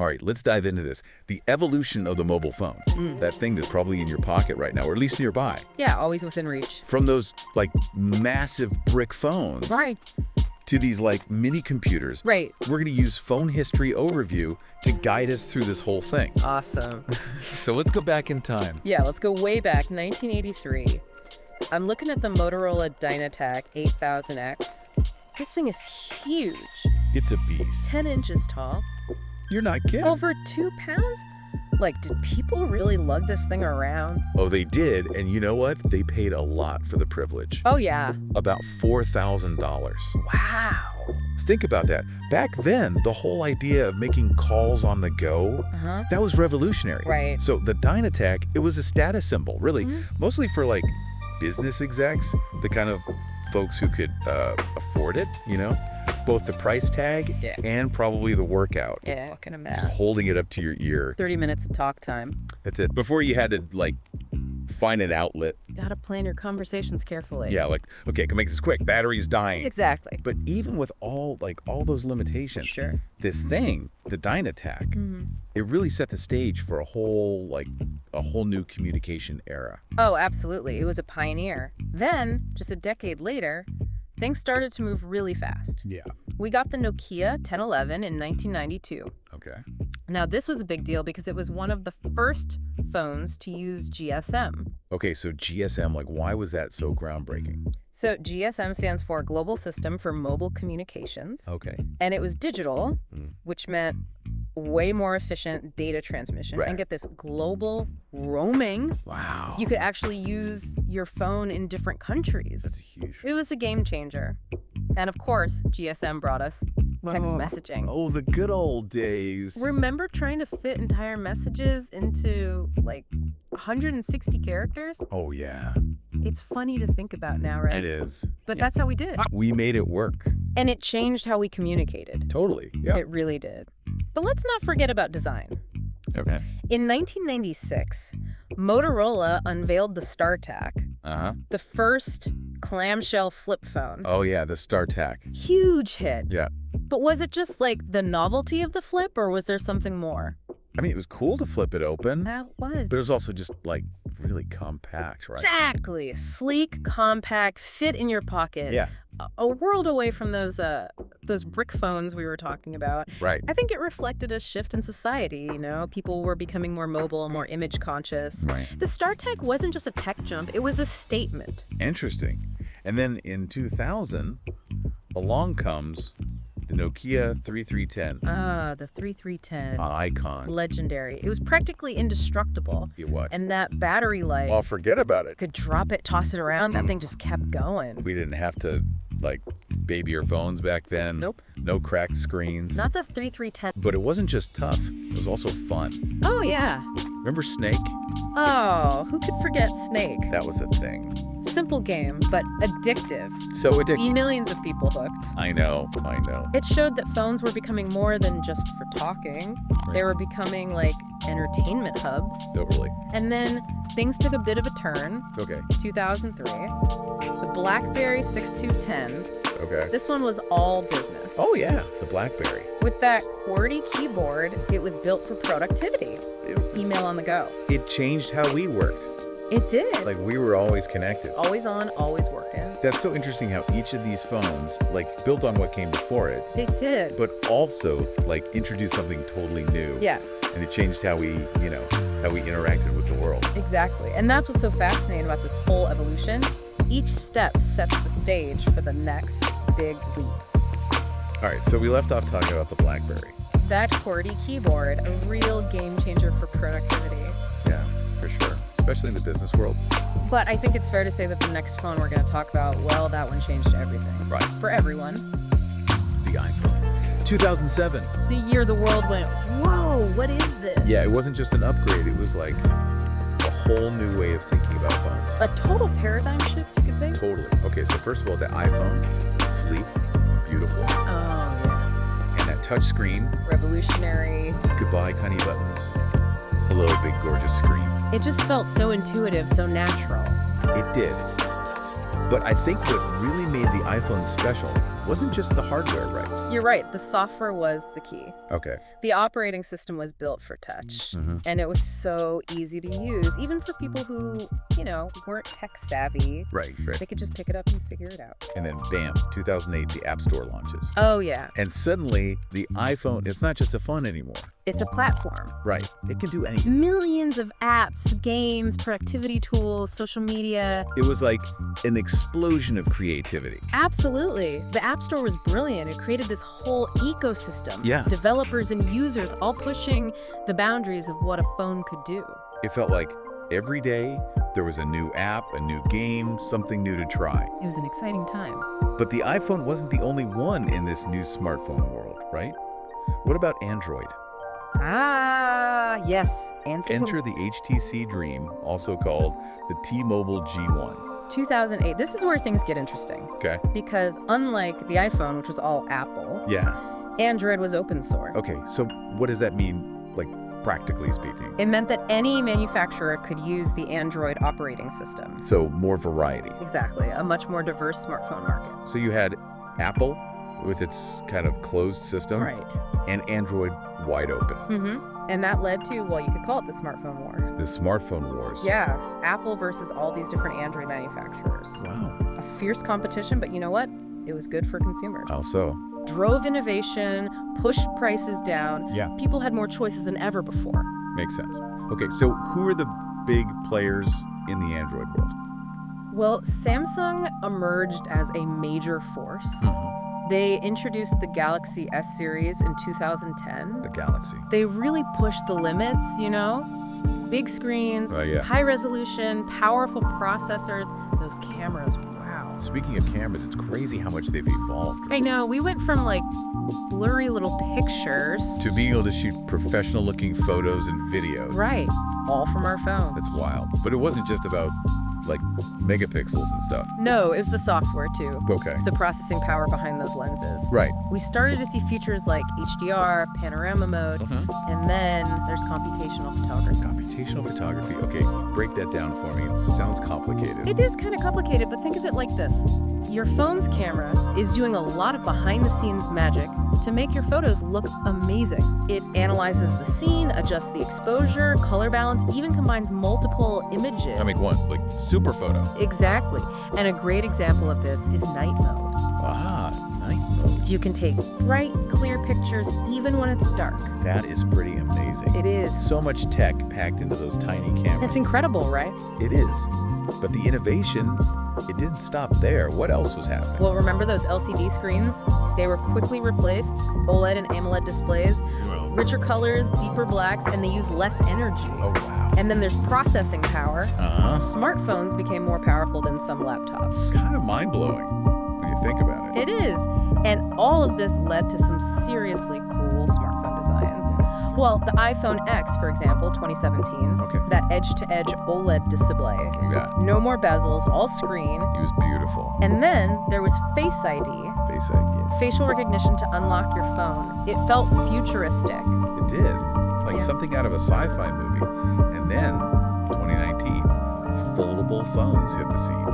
All right, let's dive into this. The evolution of the mobile phone, that thing that's probably in your pocket right now, or at least nearby. Yeah, always within reach. From those, like, massive brick phones Right. to these, like, mini computers. Right. We're going to use phone history overview to guide us through this whole thing. Awesome. So let's go back in time. Yeah, let's go way back, 1983. I'm looking at the Motorola DynaTAC 8000X. This thing is huge. It's a beast. 10 inches tall. You're not kidding. Over 2 pounds? Like, did people really lug this thing around? Oh, they did, and you know what? They paid a lot for the privilege. Oh, yeah. About $4,000. Wow. Think about that. Back then, the whole idea of making calls on the go, that was revolutionary. Right. So the DynaTAC, it was a status symbol, really, mostly for like business execs, the kind of folks who could afford it, you know? Both the price tag and probably the workout. Yeah, I can imagine. Just holding it up to your ear. 30 minutes of talk time. That's it. Before you had to, like, find an outlet. Gotta plan your conversations carefully. Yeah, like, okay, can make this quick. Battery's dying. Exactly. But even with all those limitations, Sure. this thing, the DynaTAC, it really set the stage for a whole new communication era. Oh, absolutely. It was a pioneer. Then, just a decade later, things started to move really fast. Yeah. We got the Nokia 1011 in 1992. Okay. Now, this was a big deal because it was one of the first phones to use GSM. Okay, so GSM, like, why was that so groundbreaking? So GSM stands for Global System for Mobile Communications. Okay. And it was digital, which meant way more efficient data transmission. Right. And get this, global roaming. Wow. You could actually use your phone in different countries. That's huge. It was a game changer. And of course, GSM brought us text messaging. Oh, the good old days. Remember trying to fit entire messages into like 160 characters? Oh, yeah. It's funny to think about now, right? It is. But that's how we did. We made it work. And it changed how we communicated. Totally. Yeah. It really did. But let's not forget about design. Okay. In 1996, Motorola unveiled the StarTAC, the first clamshell flip phone. Oh, yeah, the StarTAC. Huge hit. Yeah. But was it just like the novelty of the flip, or was there something more? I mean, it was cool to flip it open. That was. But it was also just, like, really compact, right? Exactly. Sleek, compact, fit in your pocket. Yeah. A world away from those brick phones we were talking about. Right. I think it reflected a shift in society, you know? People were becoming more mobile, more image conscious. Right. The StarTAC wasn't just a tech jump, it was a statement. Interesting. And then in 2000, along comes the Nokia 3310. Ah, the 3310. An icon. Legendary. It was practically indestructible. It was. And that battery life, Oh, forget about it. could drop it, toss it around, that thing just kept going. We didn't have to, like, baby our phones back then. Nope. No cracked screens. Not the 3310. But it wasn't just tough. It was also fun. Oh, yeah. Remember Snake? Oh, who could forget Snake? That was a thing. Simple game, but addictive. So addictive. Millions of people hooked. I know. It showed that phones were becoming more than just for talking. Right. They were becoming like entertainment hubs. Totally. And then things took a bit of a turn. Okay. 2003. The BlackBerry 6210. Okay. This one was all business. Oh, yeah. The BlackBerry. With that QWERTY keyboard, it was built for productivity. Email on the go. It changed how we worked. It did. Like, we were always connected. Always on, always working. That's so interesting how each of these phones, like, built on what came before it, It did. but also, like, introduced something totally new. Yeah, And it changed how we, how we interacted with the world. exactly. And that's what's so fascinating about this whole evolution. Each step sets the stage for the next big leap. All right, so we left off talking about the BlackBerry. That QWERTY keyboard, a real game changer for productivity. Yeah, for sure. Especially in the business world. But I think it's fair to say that the next phone we're going to talk about, well, that one changed everything. Right. For everyone. The iPhone. 2007. The year the world went, whoa, what is this? Yeah, it wasn't just an upgrade. It was like a whole new way of thinking about phones. A total paradigm shift, you could say? Totally. Okay, so first of all, the iPhone, sleek, beautiful. Oh, yeah. And that touch screen, Revolutionary. goodbye, tiny buttons. Hello, big, gorgeous screen. It just felt so intuitive, so natural. It did. But I think what really made the iPhone special wasn't just the hardware, right? You're right, the software was the key. Okay. The operating system was built for touch, and it was so easy to use, even for people who, weren't tech savvy. Right. They could just pick it up and figure it out. And then, bam, 2008, the App Store launches. Oh, yeah. And suddenly, the iPhone, it's not just a phone anymore. It's a platform. Right. It can do anything. Millions of apps, games, productivity tools, social media. It was like an explosion of creativity. Absolutely. The App Store was brilliant. It created this whole ecosystem. Yeah. Developers and users all pushing the boundaries of what a phone could do. It felt like every day there was a new app, a new game, something new to try. It was an exciting time. But the iPhone wasn't the only one in this new smartphone world, right? What about Android? Ah, yes. Enter the HTC Dream, also called the T-Mobile G1. 2008. This is where things get interesting. Okay. Because unlike the iPhone, which was all Apple, Yeah. Android was open source. Okay, so what does that mean, like, practically speaking? It meant that any manufacturer could use the Android operating system. So more variety. Exactly. A much more diverse smartphone market. So you had Apple with its kind of closed system. Right. And Android wide open. And that led to, well, you could call it the smartphone war. The smartphone wars. Yeah. Apple versus all these different Android manufacturers. Wow. A fierce competition, but you know what? It was good for consumers. How so? Drove innovation, pushed prices down. Yeah. People had more choices than ever before. Makes sense. Okay, so who are the big players in the Android world? Well, Samsung emerged as a major force. They introduced the Galaxy S series in 2010. The Galaxy. They really pushed the limits, Big screens, Oh, yeah. high resolution, powerful processors, those cameras, wow. Speaking of cameras, it's crazy how much they've evolved. I know, we went from blurry little pictures. To being able to shoot professional-looking photos and videos. Right, all from our phones. That's wild. But it wasn't just about, megapixels and stuff. No, it was the software too. Okay. The processing power behind those lenses. Right. We started to see features like HDR, panorama mode, and then there's computational photography. Computational photography. Okay, break that down for me. It sounds complicated. It is kind of complicated, but think of it like this. Your phone's camera is doing a lot of behind-the-scenes magic to make your photos look amazing. It analyzes the scene, adjusts the exposure, color balance, even combines multiple images. I make one, super photo. Exactly. And a great example of this is night mode. Ah, night mode. You can take bright, clear pictures even when it's dark. That is pretty amazing. It is. So much tech packed into those tiny cameras. It's incredible, right? It is. But the innovation, it didn't stop there. What else was happening? Well, remember those LCD screens? They were quickly replaced. OLED and AMOLED displays, richer colors, deeper blacks, and they use less energy. Oh, wow. And then there's processing power. Smartphones became more powerful than some laptops. It's kind of mind-blowing when you think about it. It is. And all of this led to some seriously cool smartphone designs. Well, the iPhone X, for example, 2017, Okay. that edge-to-edge OLED display. Yeah. No more bezels, all screen. He was beautiful. And then there was Face ID, Face ID. facial recognition to unlock your phone. It felt futuristic. It did. Like something out of a sci-fi movie. And then, 2019, foldable phones hit the scene.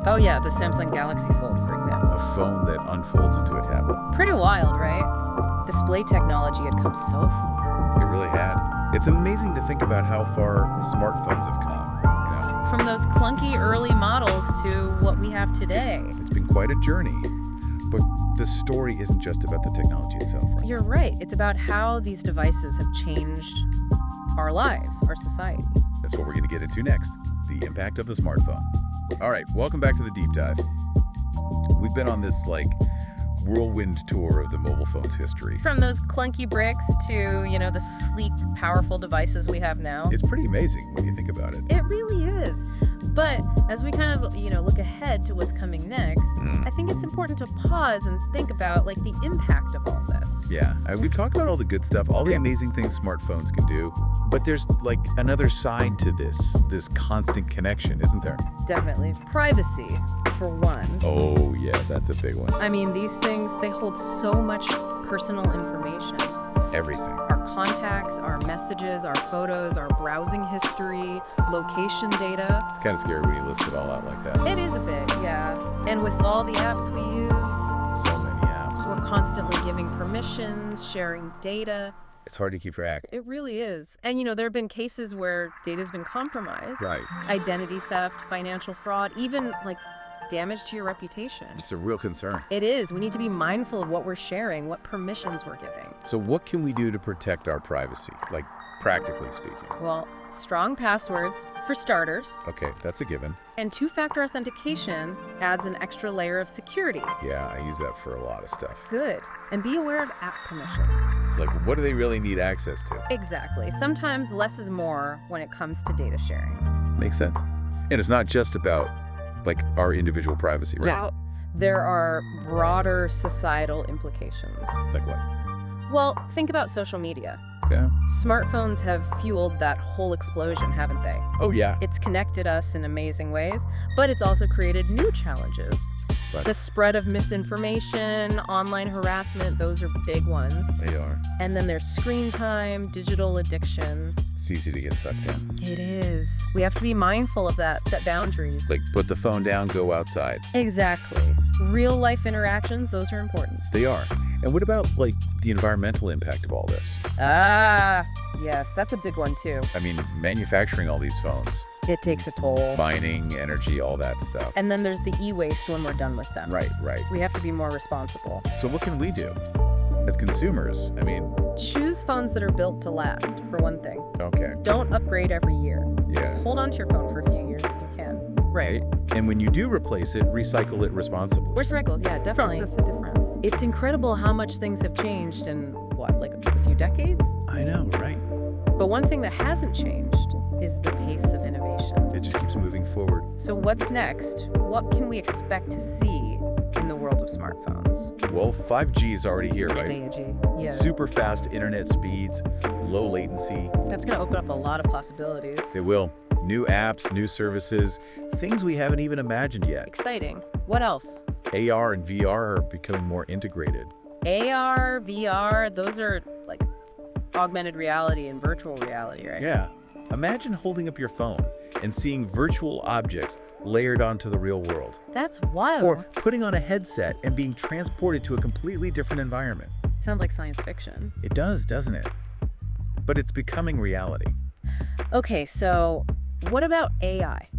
Oh yeah, the Samsung Galaxy Fold, for example. A phone that unfolds into a tablet. Pretty wild, right? Display technology had come so far. It really had. It's amazing to think about how far smartphones have come, From those clunky early models to what we have today. It's been quite a journey. But the story isn't just about the technology itself, right? You're right. It's about how these devices have changed our lives, our society. That's what we're going to get into next, the impact of the smartphone. All right, welcome back to the deep dive. We've been on this, whirlwind tour of the mobile phone's history. From those clunky bricks to, the sleek, powerful devices we have now. It's pretty amazing when you think about it. It really is. But as we kind of, look ahead to what's coming next, I think it's important to pause and think about, the impact of all this. Yeah, we've talked about all the good stuff, all the amazing things smartphones can do, but there's, another side to this constant connection, isn't there? Definitely. Privacy, for one. Oh, yeah, that's a big one. I mean, these things, they hold so much personal information. Everything. Our contacts, our messages, our photos, our browsing history, location data. It's kind of scary when you list it all out like that. It is a bit, yeah. And with all the apps we use. So many. We're constantly giving permissions, sharing data. It's hard to keep track. It really is. And, there have been cases where data's been compromised. Right. Identity theft, financial fraud, even, damage to your reputation. It's a real concern. It is. We need to be mindful of what we're sharing, what permissions we're giving. So what can we do to protect our privacy, practically speaking? Well, strong passwords, for starters, Okay, that's a given. and two-factor authentication adds an extra layer of security. Yeah, I use that for a lot of stuff. Good. And be aware of app permissions. What do they really need access to? Exactly. Sometimes less is more when it comes to data sharing. Makes sense. And it's not just about, our individual privacy, right? Now, there are broader societal implications. Like what? Well, think about social media. Yeah. Smartphones have fueled that whole explosion, haven't they? Oh, yeah. It's connected us in amazing ways, but it's also created new challenges. Right. The spread of misinformation, online harassment, those are big ones. They are. And then there's screen time, digital addiction. It's easy to get sucked in. It is. We have to be mindful of that, set boundaries. Put the phone down, go outside. Exactly. Real life interactions, those are important. They are. And what about, the environmental impact of all this? Yes, that's a big one too. I mean, manufacturing all these phones, It takes a toll. mining, energy, all that stuff. And then there's the e-waste when we're done with them. Right. We have to be more responsible. So what can we do as consumers? Choose phones that are built to last, for one thing. Okay. Don't upgrade every year. Yeah. Hold on to your phone for a few years if you can. Right. And when you do replace it, recycle it responsibly. Recycled, yeah, definitely. That's the difference. It's incredible how much things have changed in, a few decades? I know, right? But one thing that hasn't changed is the pace of innovation. It just keeps moving forward. So what's next? What can we expect to see in the world of smartphones? Well, 5G is already here, right? 5G, yeah. Super fast internet speeds, low latency. That's going to open up a lot of possibilities. It will. New apps, new services, things we haven't even imagined yet. Exciting. What else? AR and VR are becoming more integrated. AR, VR, those are augmented reality and virtual reality, right? Yeah. Imagine holding up your phone and seeing virtual objects layered onto the real world. That's wild. Or putting on a headset and being transported to a completely different environment. Sounds like science fiction. It does, doesn't it? But it's becoming reality. Okay, so what about AI?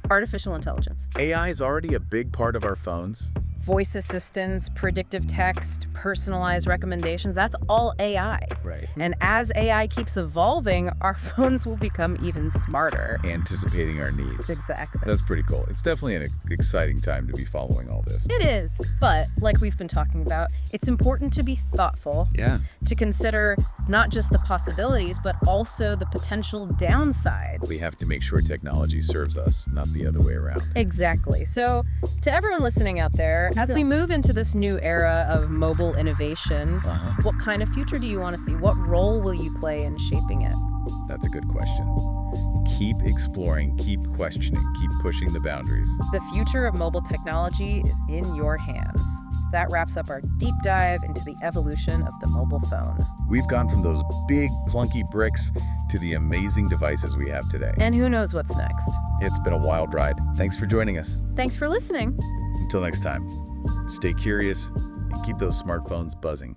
Artificial intelligence. AI is already a big part of our phones. Voice assistants, predictive text, personalized recommendations, that's all AI. Right. And as AI keeps evolving, our phones will become even smarter. Anticipating our needs. Exactly. That's pretty cool. It's definitely an exciting time to be following all this. It is. But like we've been talking about, it's important to be thoughtful, Yeah. to consider not just the possibilities, but also the potential downsides. We have to make sure technology serves us, not the other way around. Exactly. So to everyone listening out there, as we move into this new era of mobile innovation, what kind of future do you want to see? What role will you play in shaping it? That's a good question. Keep exploring, keep questioning, keep pushing the boundaries. The future of mobile technology is in your hands. That wraps up our deep dive into the evolution of the mobile phone. We've gone from those big, clunky bricks to the amazing devices we have today. And who knows what's next? It's been a wild ride. Thanks for joining us. Thanks for listening. Until next time, stay curious and keep those smartphones buzzing.